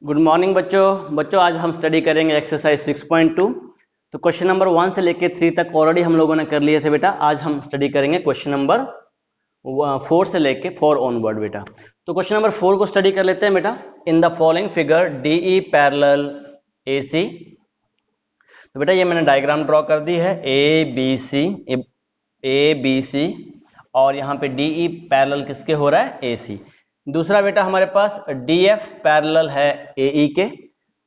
Good morning बच्चों आज हम स्टडी करेंगे एक्सरसाइज 6.2। तो क्वेश्चन नंबर 1 से लेके 3 तक ऑलरेडी हम लोगों ने कर लिए थे बेटा। आज हम स्टडी करेंगे क्वेश्चन नंबर 4 से लेके 4 ऑनवर्ड बेटा। तो क्वेश्चन नंबर 4 को स्टडी कर लेते हैं बेटा। In the following figure DE parallel AC। तो बेटा ये मैंने डायग्राम ड्रॉ कर दी है ABC और यहाँ पे DE पैरेलल किसके हो रहा है, AC। दूसरा बेटा हमारे पास DF पैरेलल है AE के,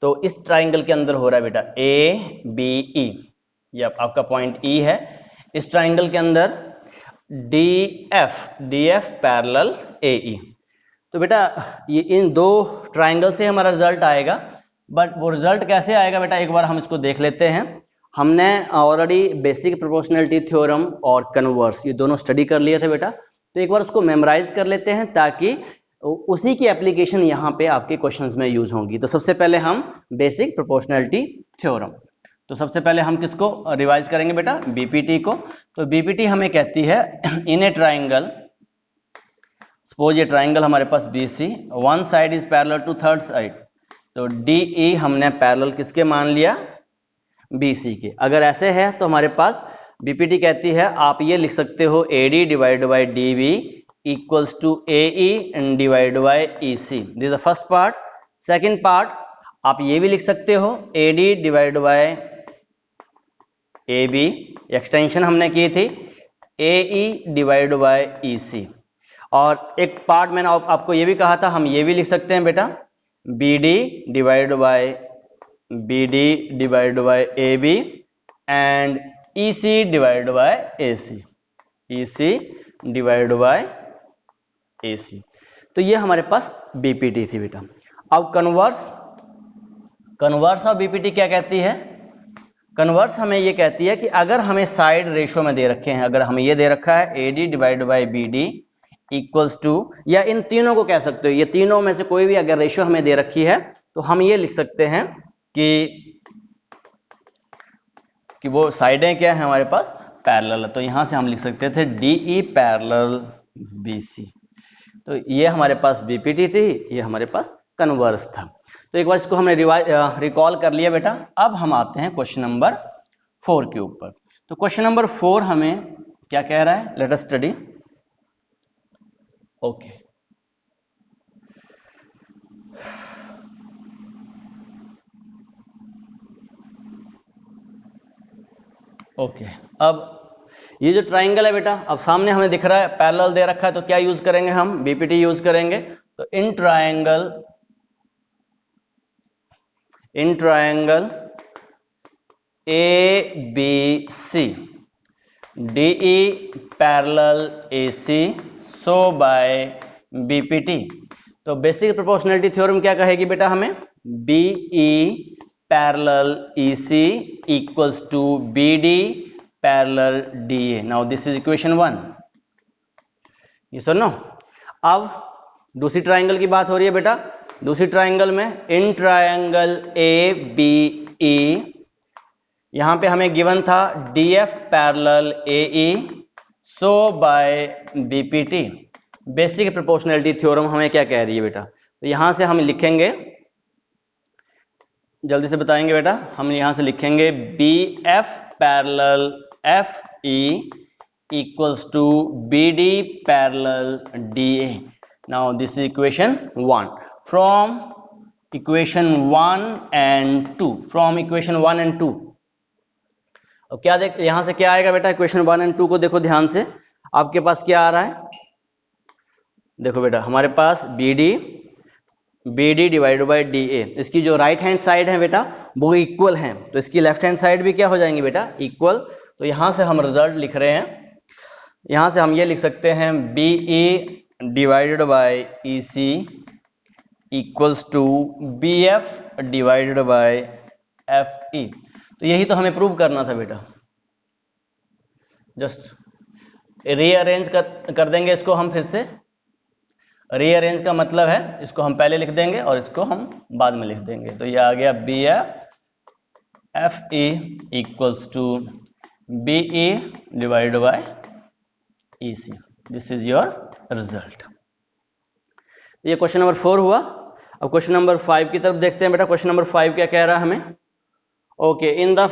तो इस ट्राइंगल के अंदर हो रहा है बेटा ABE, ये आपका पॉइंट E है। इस ट्राइंगल के अंदर DF पैरेलल AE। तो बेटा ये इन दो ट्राइंगल से हमारा रिजल्ट आएगा, बट वो रिजल्ट कैसे आएगा बेटा एक बार हम इसको देख लेते हैं। हमने ऑलरेडी बेसिक प्रोपोर्शनैलिटी थ्योरम और कन्वर्स ये दोनों स्टडी कर लिए थे बेटा, तो एक बार उसको मेमोराइज कर लेते हैं ताकि उसी की एप्लीकेशन यहाँ पे आपके क्वेश्चंस में यूज होंगी। तो सबसे पहले हम बेसिक प्रोपोर्शनैलिटी थ्योरम, तो सबसे पहले हम किसको रिवाइज करेंगे बेटा, बीपीटी को। तो बीपीटी हमें कहती है इन ए ट्राइंगल, सपोज ये ट्राइंगल हमारे पास BC, one side is parallel to third side, तो DE हमने पैरेलल किसके मान लिया, BC के। अगर ऐसे है तो हमारे पास बीपीटी कहती है आप ये लिख सकते हो AD divide by DB equals to AE divide by EC। This is the first part. Second part आप ये भी लिख सकते हो AD divide by AB, extension हमने की थी AE डिवाइड बाई EC। और एक पार्ट मैंने आपको ये भी कहा था, हम ये भी लिख सकते हैं बेटा BD divide by AB and EC divide by AC, divide by AC। तो ये हमारे पास बीपीटी थी बेटा। अब कन्वर्स ऑफ बीपीटी क्या कहती है, कन्वर्स हमें ये कहती है कि अगर हमें साइड रेशो में दे रखे हैं, अगर हमें ये दे रखा है AD divide by BD equals to, या इन तीनों को कह सकते हो, ये तीनों में से कोई भी अगर रेशो हमें दे रखी है तो हम ये लिख सकते हैं कि वो साइडें क्या है हमारे पास, पैरेलल। तो यहां से हम लिख सकते थे DE पैरेलल BC। तो ये हमारे पास बीपीटी थी, ये हमारे पास कन्वर्स था। तो एक बार इसको हमने रिकॉल कर लिया बेटा। अब हम आते हैं क्वेश्चन नंबर 4 के ऊपर। तो क्वेश्चन नंबर 4 हमें क्या कह रहा है, लेट अस स्टडी। ओके अब ये जो ट्राइंगल है बेटा, अब सामने हमें दिख रहा है पैरेलल दे रखा है, तो क्या यूज करेंगे हम, बीपीटी यूज करेंगे। तो in triangle ABC DE parallel AC so by BPT. तो बेसिक प्रोपोर्शनैलिटी थ्योरम क्या कहेगी बेटा हमें, BE parallel EC equals to BD parallel DA। Now this is equation 1, ये सुनो। अब दूसरी ट्राइंगल की बात हो रही है बेटा। दूसरी ट्राइंगल में इन ट्राइंगल ABE, यहां पे हमें गिवन था DF parallel AE so by BPT। Basic proportionality theorem हमें क्या कह रही है बेटा, तो यहां से हम लिखेंगे, जल्दी से बताएंगे बेटा, हम यहां से लिखेंगे BF parallel FE equals to BD parallel DA. Now this is equation 1. From equation 1 and 2, from equation 1 and 2, अब क्या देख, यहां से क्या आएगा बेटा, इक्वेशन 1 एंड 2 को देखो ध्यान से। आपके पास क्या आ रहा है, देखो बेटा हमारे पास BD डिवाइड बाई DA, इसकी जो राइट हैंड साइड है बेटा वो इक्वल है, तो इसकी लेफ्ट हैंड साइड भी क्या हो जाएंगी बेटा, इक्वल। तो यहां से हम रिजल्ट लिख रहे हैं, यहां से हम ये लिख सकते हैं BE divided by EC equals to BF divided by FE। तो यही तो हमें प्रूव करना था बेटा। जस्ट रीअरेंज कर देंगे इसको हम, फिर से रीअरेंज का मतलब है इसको हम पहले लिख देंगे और इसको हम बाद में लिख देंगे। तो ये आ गया BF FE equals to BE divide by EC। This is your result. ये क्वेश्चन नंबर 4 हुआ। अब क्वेश्चन नंबर 5 की तरफ देखते हैं बेटा। क्वेश्चन नंबर 5 क्या कह रहा है हमें? Okay, in the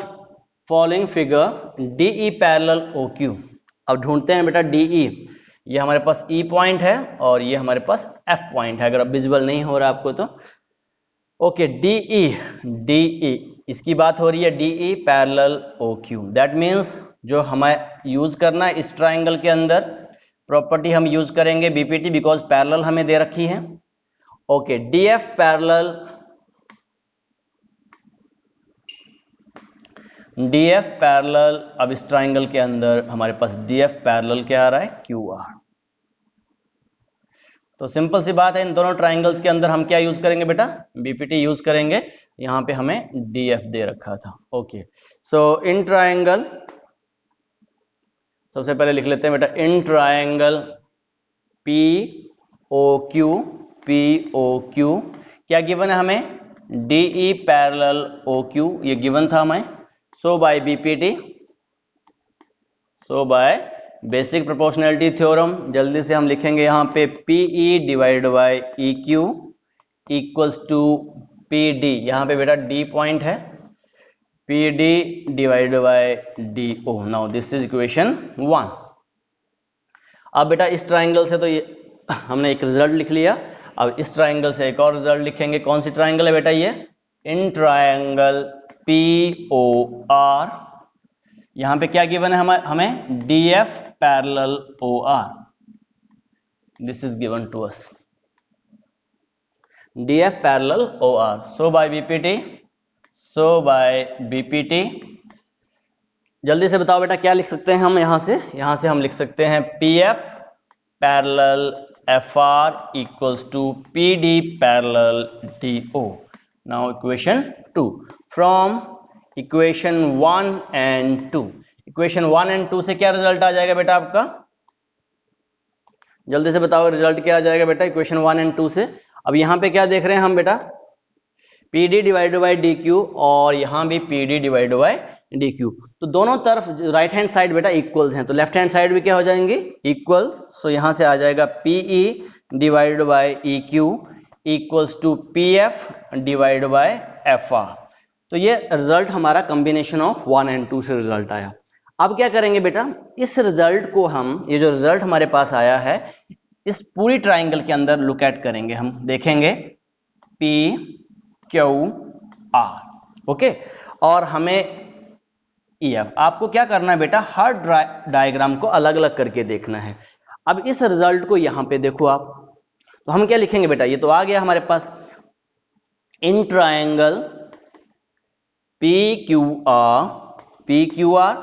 following figure DE parallel OQ। अब ढूंढते हैं बेटा DE। ये हमारे पास E पॉइंट है और ये हमारे पास F पॉइंट है, अगर अब विजिबल नहीं हो रहा आपको तो। ओके, DE इसकी बात हो रही है, DE parallel OQ। That means जो हमें यूज करना है इस ट्राइंगल के अंदर, प्रॉपर्टी हम यूज करेंगे BPT, बिकॉज पैरेलल हमें दे रखी है। ओके, DF पैरेलल अब इस ट्राइंगल के अंदर हमारे पास DF पैरेलल क्या आ रहा है? QR। तो सिंपल सी बात है, इन दोनों ट्राइंगल्स के अंदर हम क्या यूज करेंगे बेटा? BPT यूज करेंगे। यहां पे हमें DF दे रखा था। ओके, सो इन ट्राइंगल, सबसे पहले लिख लेते हैं बेटा, इन ट्राइंगल POQ क्या गिवन है हमें? DE पैरेलल OQ, ये गिवन था हमें। So by BPT, so by basic proportionality theorem, जल्दी से हम लिखेंगे यहां पे PE divide by EQ equals to PD। यहां पे बेटा D पॉइंट है, PD divide by DO। Now this is equation 1। अब बेटा इस ट्राइंगल से तो ये हमने एक रिजल्ट लिख लिया। अब इस ट्राइंगल से एक और रिजल्ट लिखेंगे। कौन सी ट्राइंगल है बेटा ये? इन ट्राइंगल POR, यहां पे क्या गिवन है हमें? DF parallel OR। This is given to us, DF parallel OR। So by BPT, जल्दी से बताओ बेटा क्या लिख सकते हैं हम यहां से हम लिख सकते हैं PF parallel FR equals to PD parallel DO। Now equation 2 from equation 1 and 2। Equation 1 and 2 से क्या रिजल्ट आ जाएगा बेटा आपका? जल्दी से बताओ रिजल्ट क्या आ जाएगा बेटा इक्वेशन 1 एंड 2 से? अब यहां पे क्या देख रहे हैं हम बेटा? PD डिवाइड बाई DQ और यहां भी PD डिवाइड बाई DQ। तो दोनों तरफ राइट हैंड साइड बेटा इक्वल्स हैं, तो लेफ्ट हैंड साइड भी क्या हो जाएंगे? इक्वल्स। सो यहां से आ जाएगा PE divide by EQ equals to PF divide by FR। तो ये रिजल्ट हमारा कॉम्बिनेशन ऑफ 1 एंड 2 से रिजल्ट आया। अब क्या करेंगे बेटा? इस रिजल्ट को हम, ये जो रिजल्ट हमारे पास आया है, इस पूरी ट्राइंगल के अंदर लुक एट करेंगे, हम देखेंगे PQR। ओके, और हमें EF। आपको क्या करना है बेटा? हर डायग्राम को अलग अलग करके देखना है। अब इस रिजल्ट को यहां पे देखो आप, तो हम क्या लिखेंगे बेटा? ये तो आ गया हमारे पास, इन ट्राइंगल PQR।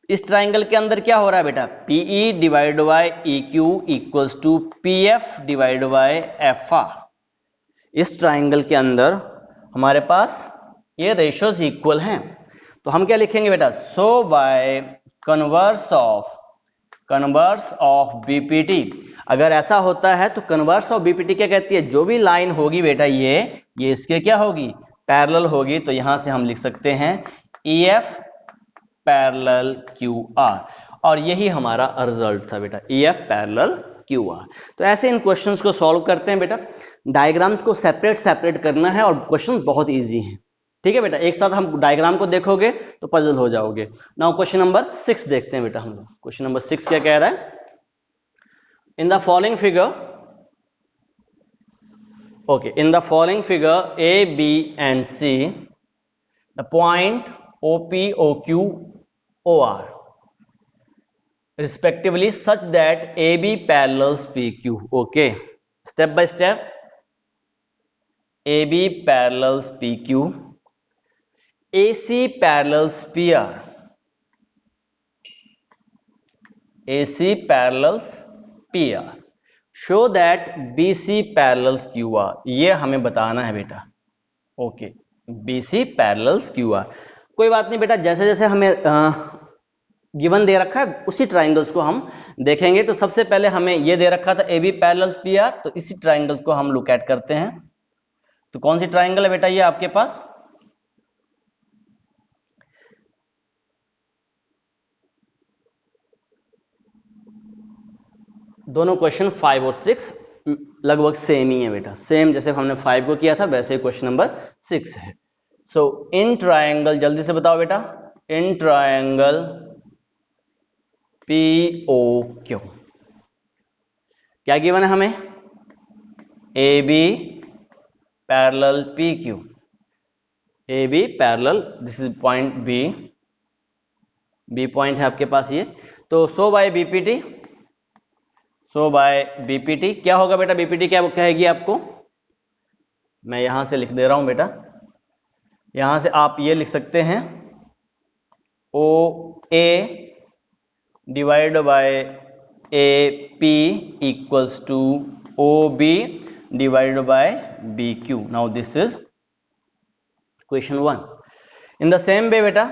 इस ट्राइंगल के अंदर क्या हो रहा है बेटा? PE divide by EQ equals to PF divide by FR। इस ट्राइंगल के अंदर हमारे पास ये रेशियोज इक्वल हैं, तो हम क्या लिखेंगे बेटा? So by converse of BPT। अगर ऐसा होता है तो कन्वर्स ऑफ BPT क्या कहती है? जो भी लाइन होगी बेटा ये इसके क्या होगी? पैरेलल होगी। तो यहां से हम लिख सकते हैं EF पैरेलल QR, और यही हमारा रिजल्ट था बेटा, EF पैरेलल QR। तो ऐसे इन क्वेश्चंस को सॉल्व करते हैं बेटा। डायग्राम्स को सेपरेट करना है और क्वेश्चन बहुत इजी हैं। ठीक है बेटा, एक साथ हम डायग्राम को देखोगे तो पजल हो जाओगे। नाउ क्वेश्चन नंबर 6 देखते हैं बेटा हम लोग। क्वेश्चन नंबर 6 क्या कह रहा है? In the following figure, okay, in the following figure A, B and C, the point OP, OQ, OR respectively such that AB parallels PQ. Okay, step by step, AB parallels PQ, AC parallels PR, AC parallels PR, show that BC parallels QR। ये हमें बताना है बेटा। Okay, BC parallels QR। कोई बात नहीं बेटा, जैसे जैसे हमें गिवन दे रखा है उसी ट्राइंगल्स को हम देखेंगे। तो सबसे पहले हमें ये दे रखा था AB पैरेलल्स PR, तो इसी ट्राइंगल्स को हम लुक एट करते हैं। तो कौन सी ट्राइंगल है बेटा ये आपके पास? दोनों क्वेश्चन 5 और 6 लगभग सेम ही है बेटा, सेम जैसे हमने 5 को किया था वैसे क्वेश्चन नंबर 6 है। सो इन ट्रायंगल, जल्दी से बताओ बेटा, इन ट्रायंगल POQ क्या गिवन है हमें? AB parallel PQ, AB parallel, this is point B point है आपके पास ये। तो सो बाय BPT क्या होगा बेटा? BPT क्या कहेगी आपको? मैं यहां से लिख दे रहा हूं बेटा, यहां से आप ये लिख सकते हैं OA divide by AP equals to OB divide by BQ। Now this is question 1। In the same way बेटा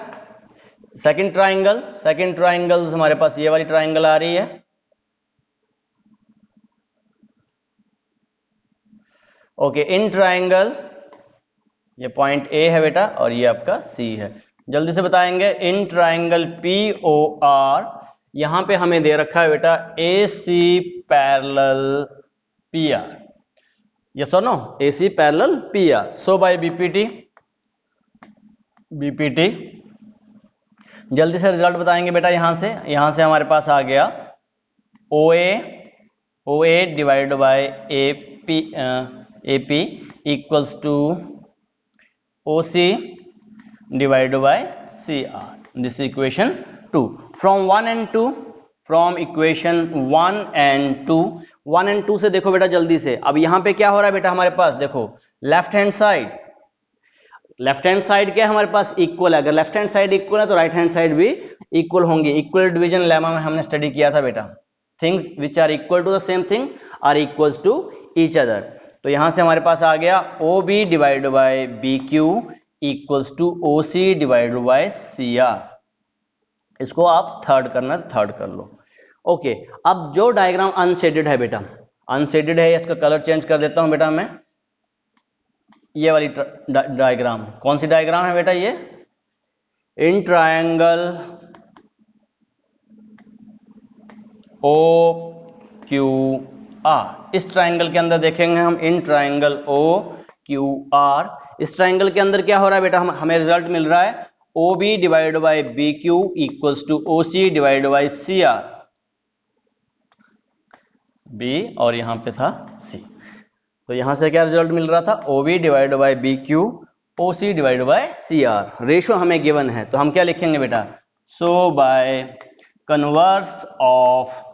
सेकंड ट्राइंगल हमारे पास ये वाली ट्राइंगल आ रही है, ओके। इन ट्राइंगल ये पॉइंट A है बेटा और ये आपका C है। जल्दी से बताएंगे, इन ट्राइंगल POR यहां पे हमें दे रखा है बेटा AC पैरेलल PR, यस और no? AC parallel PR। So by BPT जल्दी से रिजल्ट बताएंगे बेटा। यहां से हमारे पास आ गया OA divide by AP equals to OC divide by CR। This equation 2 from 1 and 2, from equation 1 and 2। 1 and 2 से देखो बेटा जल्दी से, अब यहां पे क्या हो रहा है बेटा हमारे पास, देखो लेफ्ट हैंड साइड क्या है हमारे पास? इक्वल है। अगर लेफ्ट हैंड साइड इक्वल है तो राइट हैंड साइड भी इक्वल होंगी। इक्वल डिवीजन लेमा में हमने स्टडी किया था बेटा, things which are equal to the same thing are equals to each other. तो यहां से हमारे पास आ गया OB divide by BQ equals to OC divide by CR। इसको आप थर्ड करना, थर्ड कर लो, ओके। अब जो डायग्राम अनशेडेड है बेटा, अनशेडेड है, इसका कलर चेंज कर देता हूं बेटा मैं। ये वाली डायग्राम कौन सी डायग्राम है बेटा? ये इन ट्रायंगल OQR, इस ट्रायंगल के अंदर देखेंगे हम, इन ट्रायंगल OQR, इस ट्रायंगल के अंदर क्या हो रहा है बेटा? हमें रिजल्ट मिल रहा है OB divide by BQ equals to OC divide by CR, B और यहां पे था C। तो यहां से क्या रिजल्ट मिल रहा था? OB divide by BQ OC divide by CR। Ratio हमें गिवन है तो हम क्या लिखेंगे बेटा? So by converse of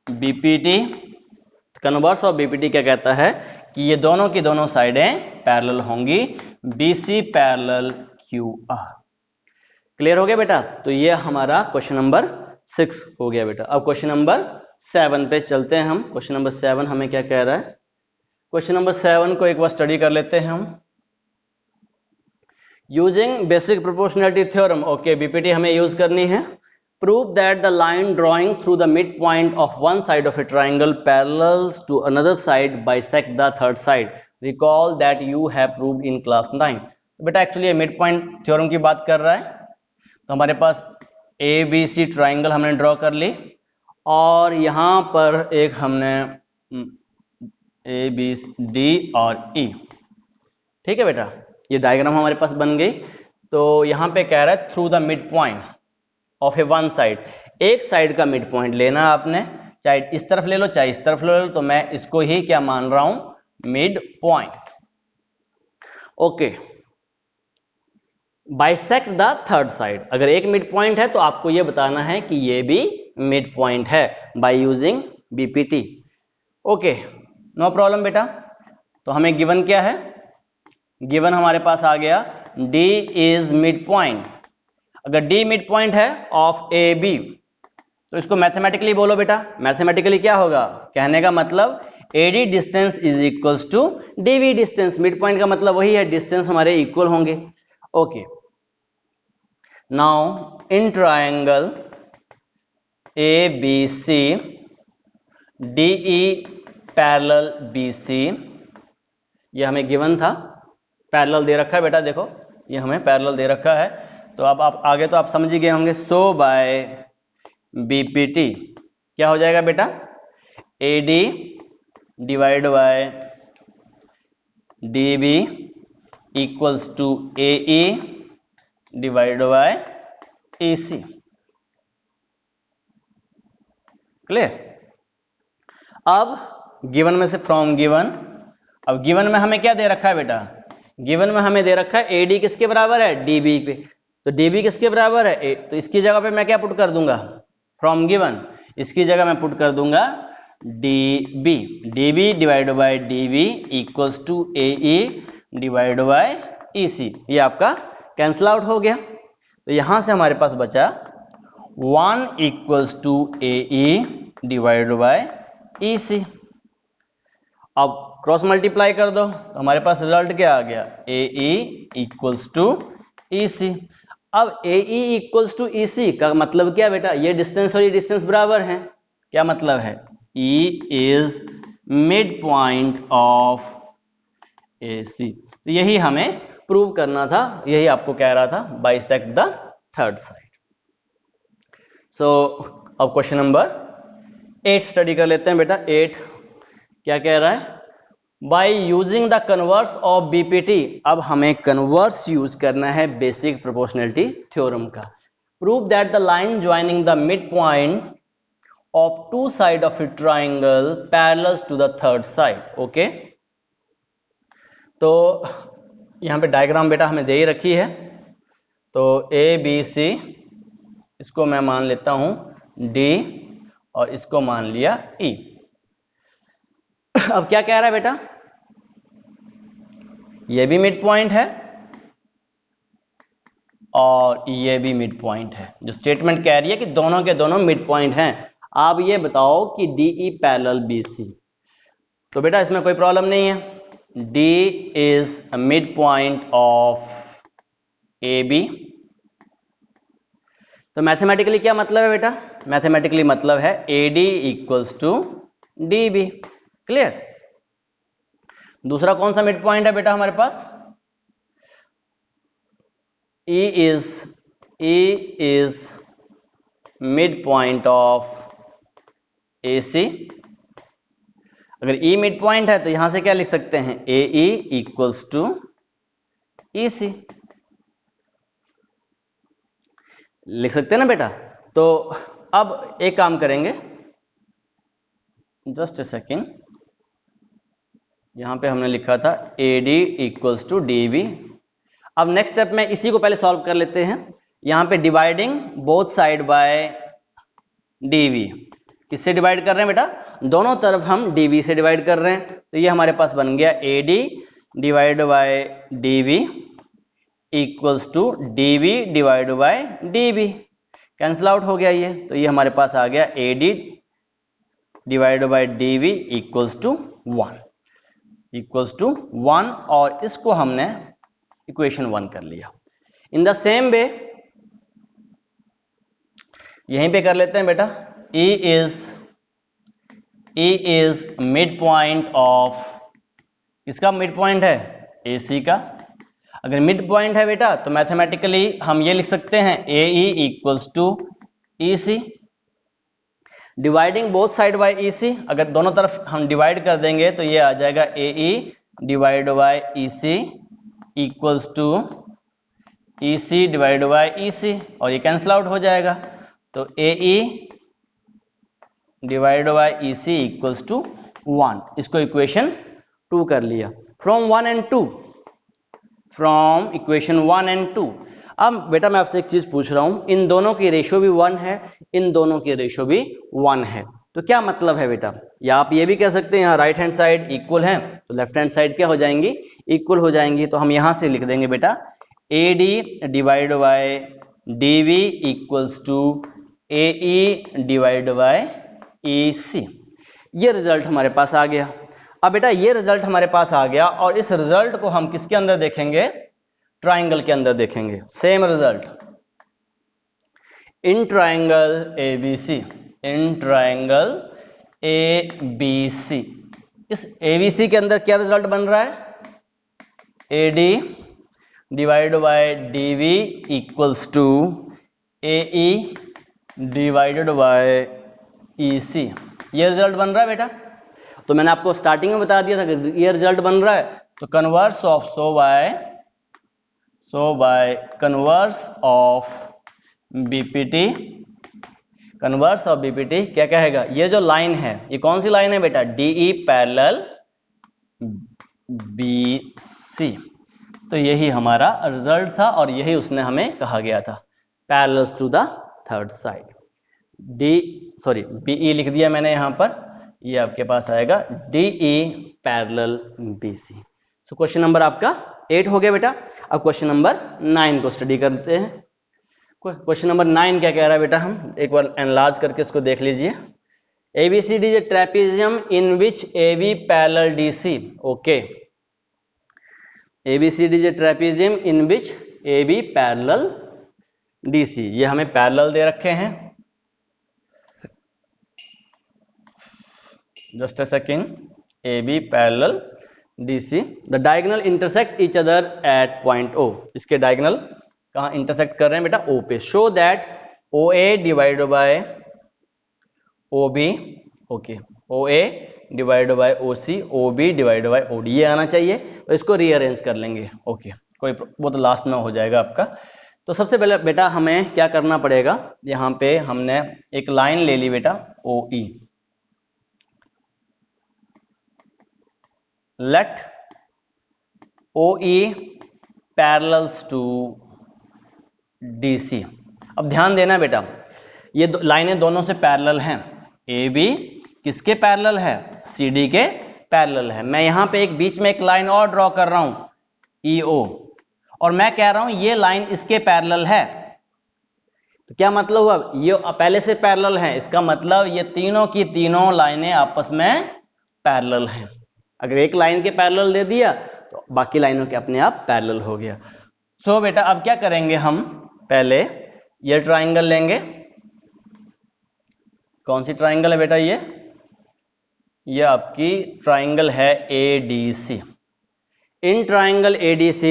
BPT, converse of BPT क्या कहता है कि ये दोनों की दोनों साइडें पैरेलल होंगी, BC पैरेलल QR। क्लियर हो गया बेटा? तो ये हमारा क्वेश्चन नंबर 6 हो गया बेटा। अब क्वेश्चन नंबर 7 पे चलते हैं हम। क्वेश्चन नंबर 7 हमें क्या कह रहा है? क्वेश्चन नंबर 7 को एक बार स्टडी कर लेते हैं हम। Using basic proportionality theorem, okay, BPT हमें यूज करनी है। Prove that the line drawing through the mid point of one side of a triangle parallels to another side bisect the third side. Recall that you have proved in class 9। बेटा actually ये mid point theorem की बात कर रहा है। तो हमारे पास ABC triangle हमने ड्रॉ कर ली और यहां पर एक हमने ABD और E, ठीक है बेटा, ये डायग्राम हमारे पास बन गई। तो यहां पे कह रहा है through the mid point of A one side, एक साइड का मिड पॉइंट लेना आपने, चाहे इस तरफ ले लो चाहे इस तरफ ले लो, तो मैं इसको ही क्या मान रहा हूं? Mid point, okay. Bisect the third side, अगर एक मिड पॉइंट है तो आपको यह बताना है कि ये भी मिड पॉइंट है by using BPT, okay, no problem बेटा। तो हमें गिवन क्या है? गिवन हमारे पास आ गया D इज मिड पॉइंट। अगर D मिड पॉइंट है ऑफ AB तो इसको मैथमेटिकली बोलो बेटा। मैथमेटिकली क्या होगा? कहने का मतलब AD distance is equals to DB distance. Mid point का मतलब वही है, डिस्टेंस हमारे इक्वल होंगे, okay. Now in triangle ABC DE parallel BC, ये हमें गिवन था, पैरेलल दे रखा है बेटा, देखो ये हमें पैरेलल दे रखा है। तो अब आप आगे तो आप समझ ही गए होंगे। सो बाय BPT क्या हो जाएगा बेटा? AD divide by D B equals to A E divide by A C. Clear? अब गिवन में से फ्रॉम गिवन, अब गिवन में हमें क्या दे रखा है बेटा? गिवन में हमें दे रखा है एडी किसके बराबर है? डीबी पे। तो डीबी किसके बराबर है? तो इसकी जगह पे मैं क्या पुट कर दूंगा? फ्रॉम गिवन, इसकी जगह मैं पुट कर दूंगा DB. DB divide by DB equals to A E divide by E C. ये आपका कैंसल आउट हो गया। तो यहां से हमारे पास बचा 1 equals to A E divide by E C. अब क्रॉस मल्टीप्लाई कर दो तो हमारे पास रिजल्ट क्या आ गया? ए E equals to E C. अब ए ई इक्वल्स टू ई सी का मतलब क्या बेटा? ये डिस्टेंस और ये डिस्टेंस बराबर है। क्या मतलब है? E is mid point of A C. तो यही हमें प्रूव करना था, यही आपको कह रहा था, बाइसेक्ट द थर्ड साइड। सो अब क्वेश्चन नंबर 8 स्टडी कर लेते हैं बेटा। 8 क्या कह रहा है? By using the converse of BPT. अब हमें कन्वर्स यूज करना है बेसिक प्रोपोर्शनलिटी थ्योरम का। Prove that the line joining the mid point of two side of a triangle parallels to the third side. Okay, तो यहां पे diagram बेटा हमें दे ही रखी है। तो ए बी सी, इसको मैं मान लेता हूं डी और इसको मान लिया ई। अब क्या कह रहा है बेटा? ये भी मिड पॉइंट है और ये भी मिड पॉइंट है। जो स्टेटमेंट कह रही है कि दोनों के दोनों मिड पॉइंट हैं। आप ये बताओ कि D E parallel B C. तो बेटा इसमें कोई प्रॉब्लम नहीं है। D is a mid point of A B. तो मैथमेटिकली क्या मतलब है बेटा? मैथमेटिकली मतलब है A D equals to D B. Clear? दूसरा कौन सा मिड पॉइंट है बेटा हमारे पास? E is mid point of AC। अगर E मिड पॉइंट है तो यहां से क्या लिख सकते हैं? AE इक्वल्स टू EC लिख सकते हैं ना बेटा। तो अब एक काम करेंगे, जस्ट ए सेकेंड। यहां पे हमने लिखा था AD इक्वल्स टू DB। अब नेक्स्ट स्टेप में इसी को पहले सॉल्व कर लेते हैं। यहां पे dividing both side by D. किससे डिवाइड कर रहे हैं बेटा? दोनों तरफ हम डीवी से डिवाइड कर रहे हैं। तो ये हमारे पास बन गया AD divide by DV equals to DV divide by DB. Cancel out हो गया ये। तो ये हमारे पास आ गया AD divide by DV equals to 1 और इसको हमने इक्वेशन 1 कर लिया। इन द सेम वे यहीं पे कर लेते हैं बेटा। E is mid point of, किसका मिड पॉइंट है? AC का। अगर मिड पॉइंट है बेटा तो मैथमेटिकली हम ये लिख सकते हैं AE equals to EC। Dividing both side by EC, अगर दोनों तरफ हम डिवाइड कर देंगे तो ये आ जाएगा AE divide by EC equals to EC divide by EC और ये कैंसिल आउट हो जाएगा। तो AE divide by EC equals to 1। इसको इक्वेशन 2 कर लिया। From 1 and 2, from equation 1 and 2। अब बेटा मैं आपसे एक चीज पूछ रहा हूं, इन दोनों की रेशियो भी 1 है, इन दोनों की रेशियो भी 1 है। तो क्या मतलब है बेटा? या आप ये भी कह सकते हैं यहाँ राइट हैंड साइड इक्वल है तो लेफ्ट हैंड साइड क्या हो जाएंगी? इक्वल हो जाएंगी। तो हम यहां से लिख देंगे बेटा AD divide by DV equals to AE divide by EC। ये रिजल्ट हमारे पास आ गया। अब बेटा ये रिजल्ट हमारे पास आ गया और इस रिजल्ट को हम किसके अंदर देखेंगे? ट्राइंगल के अंदर देखेंगे। Same result in triangle ABC, in triangle ABC। इस ABC के अंदर क्या रिजल्ट बन रहा है? AD divide by DV equals to AE divided by EC। ये रिजल्ट बन रहा है बेटा। तो मैंने आपको स्टार्टिंग में बता दिया था कि ये रिजल्ट बन रहा है, तो converse of so by converse of BPT, converse of BPT क्या कहेगा, ये जो लाइन है ये कौन सी लाइन है बेटा, डीई पैरेलल बीसी। तो यही हमारा रिजल्ट था और यही उसने हमें कहा गया था, parallels to the third side. BE लिख दिया मैंने यहां पर, ये आपके पास आएगा DE parallel BC. So question number आपका 8 हो गया बेटा। अब क्वेश्चन नंबर 9 को स्टडी करते हैं। क्वेश्चन नंबर 9 क्या कह रहा है बेटा, हम एक बार एनलार्ज करके इसको देख लीजिए। ABCD is a trapezium in which AB parallel DC. Okay. ABCD is a trapezium in which AB parallel DC. ये हमें पैरेलल दे रखे हैं। Just a second. AB parallel DC. The diagonal intersect each other at point O. इसके diagonal कहाँ intersect कर रहे हैं बेटा, O पे। Show that OA divided by OB, okay, OA divide bye OC, OB divide bye OD, ये आना चाहिए। तो इसको रीअरेंज कर लेंगे, ओके, कोई वो तो लास्ट में हो जाएगा आपका। तो सबसे पहले बेटा हमें क्या करना पड़ेगा, यहाँ पे हमने एक लाइन ले ली बेटा OE, let OE parallels to DC। अब ध्यान देना बेटा, ये लाइनें दोनों से पैरेलल हैं। AB किसके पैरेलल है, CD के पैरेलल है। मैं यहां पे एक बीच में एक लाइन और ड्रॉ कर रहा हूं EO, और मैं कह रहा हूं ये लाइन इसके पैरेलल है। तो क्या मतलब हुआ, ये पहले से पैरेलल है, इसका मतलब ये तीनों की तीनों लाइनें आपस में पैरेलल हैं। अगर एक लाइन के पैरेलल दे दिया तो बाकी लाइनों के अपने आप पैरेलल हो गया। सो बेटा अब क्या करेंगे, हम पहले ये ट्राइंगल लेंगे। कौन सी ट्राइंगल है बेटा, ये आपकी ट्राइंगल है ADC। In triangle ADC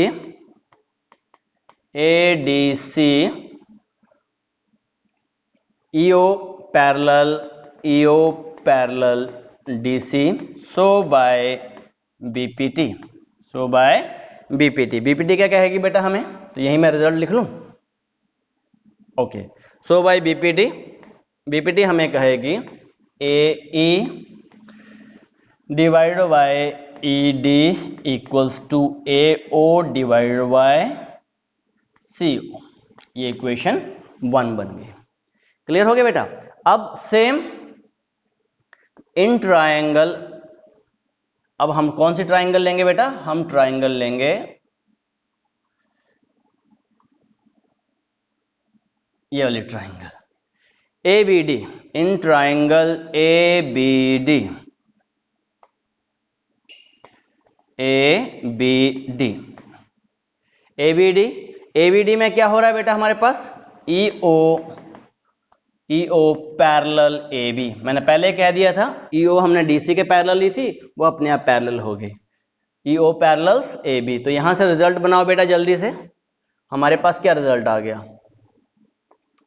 EO parallel DC, so by BPT, BPT क्या कहेगी बेटा हमें, तो यही मैं रिजल्ट लिख लूं, ओके। सो बाय BPT हमें कहेगी AE divide by ED equals to AO divide by CO। ये इक्वेशन 1 बन गई। क्लियर हो गया बेटा। अब सेम इन ट्रायंगल, अब हम कौन सी ट्रायंगल लेंगे बेटा, हम ट्रायंगल लेंगे ये वाली triangle ABD। In triangle ABD में क्या हो रहा है बेटा हमारे पास, EO पैरेलल AB। मैंने पहले कह दिया था EO हमने DC के पैरेलल ली थी, वो अपने आप पैरेलल हो गई, EO पैरेलल्स AB। तो यहां से रिजल्ट बनाओ बेटा जल्दी से। हमारे पास क्या रिजल्ट आ गया,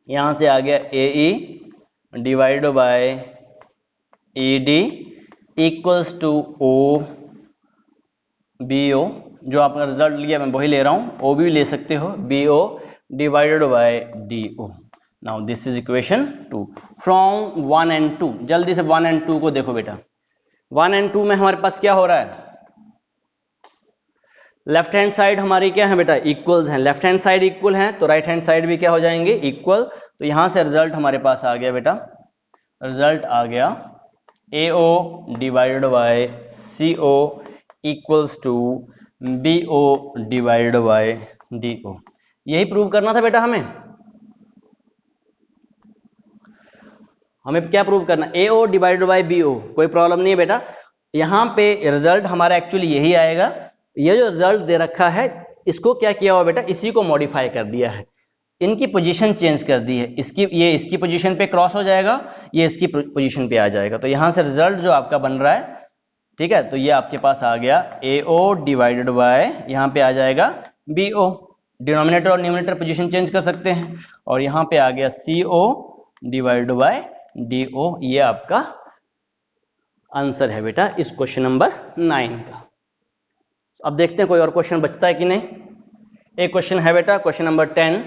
यहां से आ गया AE divide by ED equals to BO। जो आपका रिजल्ट लिया मैं वही ले रहा हूं, O भी ले सकते हो, BO divided by DO। Now this is equation 2 from 1 and 2। जल्दी से 1 and 2 को देखो बेटा। 1 and 2 में हमारे पास क्या हो रहा है, लेफ्ट हैंड साइड हमारी क्या है बेटा, इक्वल्स हैं। लेफ्ट हैंड साइड इक्वल है तो राइट हैंड साइड भी क्या हो जाएंगे, इक्वल। तो यहां से रिजल्ट हमारे पास आ गया बेटा, रिजल्ट आ गया AO divided by CO equals to BO divided by DO। यही प्रूव करना था बेटा हमें क्या प्रूव करना, AO डिवाइडेड बाय BO। कोई प्रॉब्लम नहीं है बेटा, यहां पे रिजल्ट हमारा एक्चुअली यही आएगा। ये जो रिजल्ट दे रखा है इसको क्या किया हुआ बेटा, इसी को मॉडिफाई कर दिया है, इनकी पोजीशन चेंज कर दी है। ये इसकी पोजीशन पे क्रॉस हो जाएगा, ये इसकी पोजीशन पे आ जाएगा। तो यहां से रिजल्ट जो आपका बन रहा है, ठीक है, तो ये आपके पास आ गया AO डिवाइडेड बाय, यहां पे आ जाएगा BO। डिनोमिनेटर और न्यूमरेटर पोजीशन चेंज कर सकते हैं, और यहां पे आ गया CO डिवाइडेड बाय DO। ये आपका आंसर है बेटा इस क्वेश्चन नंबर 9 का। अब देखते हैं कोई और क्वेश्चन बचता है कि नहीं। एक क्वेश्चन है बेटा क्वेश्चन नंबर 10,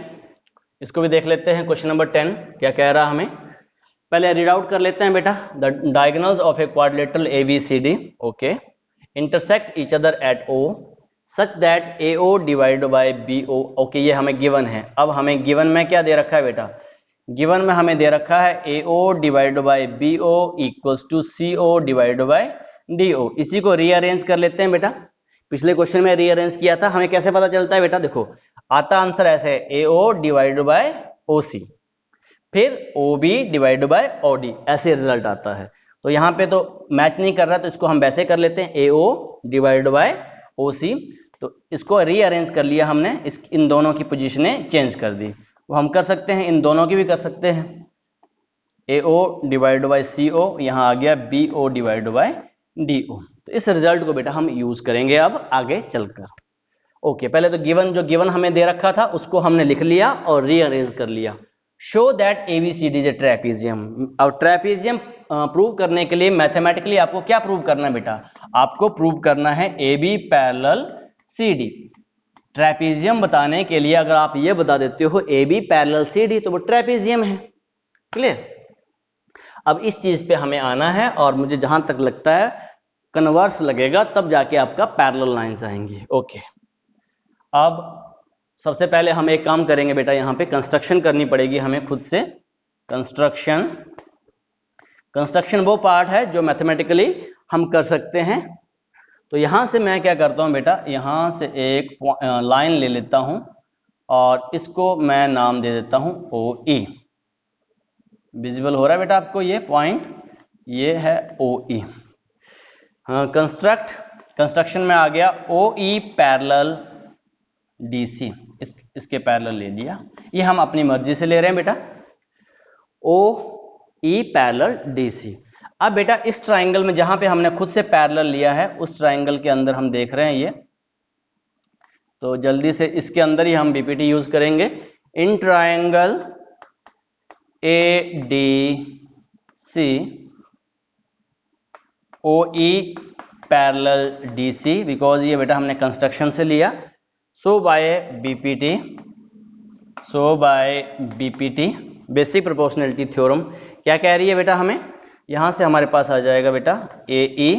इसको भी देख लेते हैं। क्वेश्चन नंबर 10 क्या कह रहा हमें, पहले रीड आउट कर लेते हैं बेटा। The diagonals of a quadrilateral ABCD okay intersect each other at O such that AO divided by BO okay, ये हमें गिवन है। अब हमें गिवन में क्या दे रखा है बेटा, गिवन में हमें दे रखा है AO divided by BO equals to CO divided by DO। इसी को रीअरेंज कर लेते हैं बेटा। पिछले क्वेश्चन में रीअरेंज किया था, हमें कैसे पता चलता है बेटा, देखो आता आंसर ऐसे है AO डिवाइडेड बाय OC फिर OB डिवाइडेड बाय OD, ऐसे रिजल्ट आता है। तो यहाँ पे तो मैच नहीं कर रहा, तो इसको हम वैसे कर लेते हैं AO डिवाइडेड बाय OC। तो इसको रीअरेंज कर लिया हमने, इन दोनों की पोजीशनें चेंज कर दी। वो हम कर सकते हैं, इन दोनों की भी कर सकते हैं। AO डिवाइडेड बाय CO यहाँ आ गया BO डिवाइडेड बाय DO। तो इस रिजल्ट को बेटा हम यूज करेंगे अब आगे चलकर। ओके पहले तो गिवन, जो गिवन हमें दे रखा था उसको हमने लिख लिया और रीअरेंज कर लिया। Show that ABCD is a trapezium. अब ट्रेपीजियम प्रूव करने के लिए मैथमेटिकली आपको क्या प्रूव करना है बेटा, आपको प्रूव करना है AB पैरेलल CD। ट्रेपीजियम बताने के लिए अगर आप ये बता देते हो AB पैरेलल CD तो वो ट्रेपीजियम है। क्लियर। अब इस चीज पे हमें आना है और मुझे जहां तक लगता है कन्वर्स लगेगा तब जाके आपका पैरेलल लाइंस आएंगी। ओके अब सबसे पहले हम एक काम करेंगे बेटा, यहाँ पे कंस्ट्रक्शन करनी पड़ेगी हमें खुद से। कंस्ट्रक्शन वो पार्ट है जो मैथमेटिकली हम कर सकते हैं। तो यहां से मैं क्या करता हूं बेटा, यहां से एक लाइन ले लेता हूं और इसको मैं नाम दे देता हूं OE। विजिबल हो रहा है बेटा आपको ये पॉइंट, ये है OE। कंस्ट्रक्शन में आ गया OE पैरेलल DC, इसके पैरेलल ले लिया। ये हम अपनी मर्जी से ले रहे हैं बेटा, OE पैरेलल DC। अब बेटा इस ट्राइंगल में जहां पे हमने खुद से पैरेलल लिया है उस ट्राइंगल के अंदर हम देख रहे हैं ये, तो जल्दी से इसके अंदर ही हम BPT यूज करेंगे। In triangle ADC OE parallel DC, because ये बेटा हमने कंस्ट्रक्शन से लिया। सो by BPT basic proportionality theorem क्या कह रही है बेटा, हमें यहां से हमारे पास आ जाएगा बेटा AE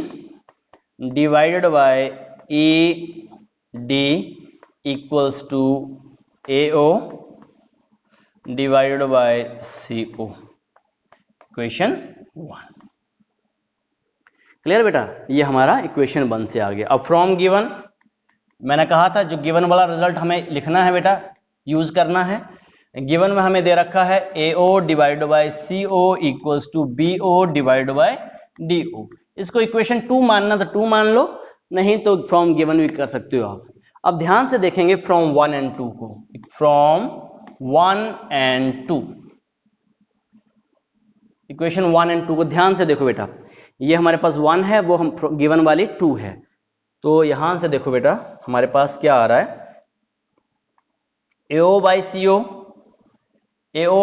divided by ED equals to AO divided by CO। Equation 1। Clear बेटा, ये हमारा इक्वेशन 1 से आ गया। अब फ्रॉम गिवन, मैंने कहा था जो गिवन वाला रिजल्ट हमें लिखना है बेटा, यूज करना है। गिवन में हमें दे रखा है AO divide by CO equals to BO divide by DO। इसको इक्वेशन 2 मानना तो 2 मान लो, नहीं तो फ्रॉम गिवन भी कर सकते हो आप। अब ध्यान से देखेंगे फ्रॉम 1 एंड 2 को। फ्रॉम 1 एंड 2, इक्वेशन 1 एंड 2 को ध्यान से देखो बेटा। ये हमारे पास 1 है, वो हम गिवन वाली 2 है। तो यहां से देखो बेटा हमारे पास क्या आ रहा है, AO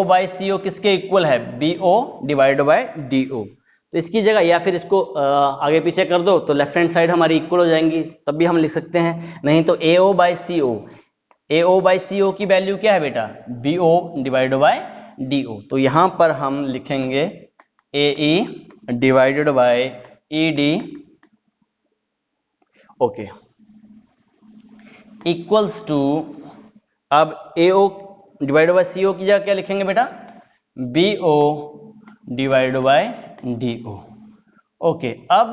बाई CO किसके इक्वल है, BO डिवाइड बाय DO। तो इसकी जगह या फिर इसको आगे पीछे कर दो तो लेफ्ट हैंड साइड हमारी इक्वल हो जाएंगी, तब भी हम लिख सकते हैं। नहीं तो AO बाई CO की वैल्यू क्या है बेटा, BO डिवाइड बाय DO। तो यहां पर हम लिखेंगे AE divided by ED okay equals to, अब AO डिवाइड बाय CO की जगह क्या लिखेंगे बेटा, BO divide by DO। Okay अब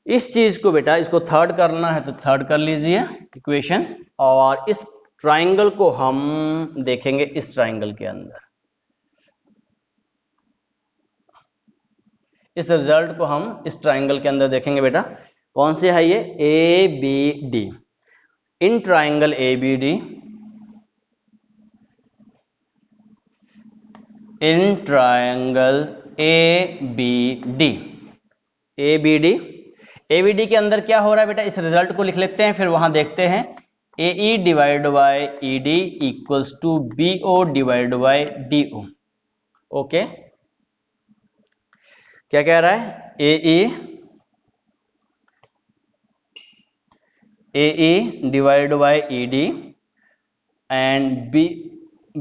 इस चीज को बेटा, इसको थर्ड करना है तो थर्ड कर लीजिए इक्वेशन, और इस ट्राइंगल को हम देखेंगे इस ट्राइंगल के अंदर। इस रिजल्ट को हम इस ट्राइंगल के अंदर देखेंगे बेटा। कौन से है ये, ABD। In triangle ABD, in triangle ABD के अंदर क्या हो रहा है बेटा, इस रिजल्ट को लिख लेते हैं, फिर वहां देखते हैं। AE divide by ED equals to BO divide by DO। Okay क्या कह रहा है, AE divide by ED and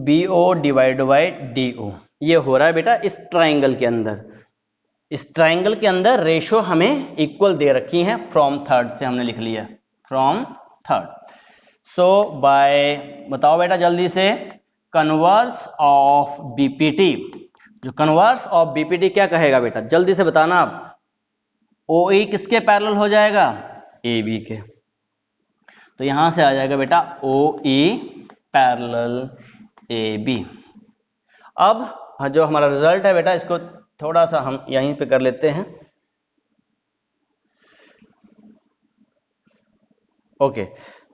BO divide by DO। ये हो रहा है बेटा इस ट्राइंगल के अंदर। इस ट्राइंगल के अंदर रेशो हमें इक्वल दे रखी है, फ्रॉम थर्ड से हमने लिख लिया, फ्रॉम थर्ड। सो बाय, बताओ बेटा जल्दी से, कन्वर्स ऑफ BPT। जो कन्वर्स ऑफ BPT क्या कहेगा बेटा, जल्दी से बताना आप। OE किसके पैरेलल हो जाएगा, AB के। तो यहां से आ जाएगा बेटा OE पैरेलल AB। अब जो हमारा रिजल्ट है बेटा, इसको थोड़ा सा हम यहीं पे कर लेते हैं। ओके,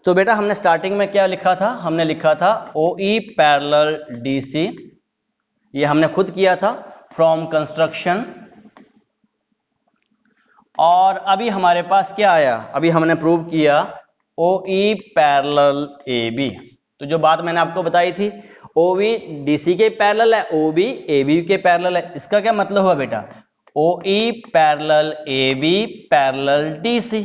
तो बेटा हमने स्टार्टिंग में क्या लिखा था, हमने लिखा था OE पैरेलल DC, ये हमने खुद किया था फ्रॉम कंस्ट्रक्शन। और अभी हमारे पास क्या आया, अभी हमने प्रूव किया OE पैरेलल AB। तो जो बात मैंने आपको बताई थी, OB DC के पैरेलल है, OB AB के पैरेलल है। इसका क्या मतलब हुआ बेटा, OE parallel AB parallel DC,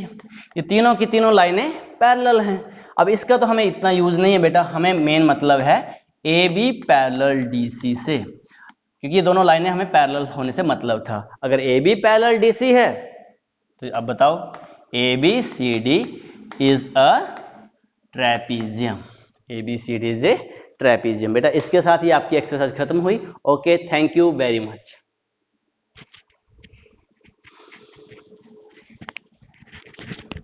ये तीनों की तीनों लाइनें पैरेलल हैं। अब इसका तो हमें इतना यूज नहीं है बेटा, हमें मेन मतलब है AB पैरेलल DC से, क्योंकि ये दोनों लाइनें हमें पैरेलल होने से मतलब था। अगर AB पैरेलल DC है तो अब बताओ, ABCD is a trapezium. ABCD is a trapezium. बेटा इसके साथ ही आपकी एक्सरसाइज खत्म हुई। Okay, thank you very much.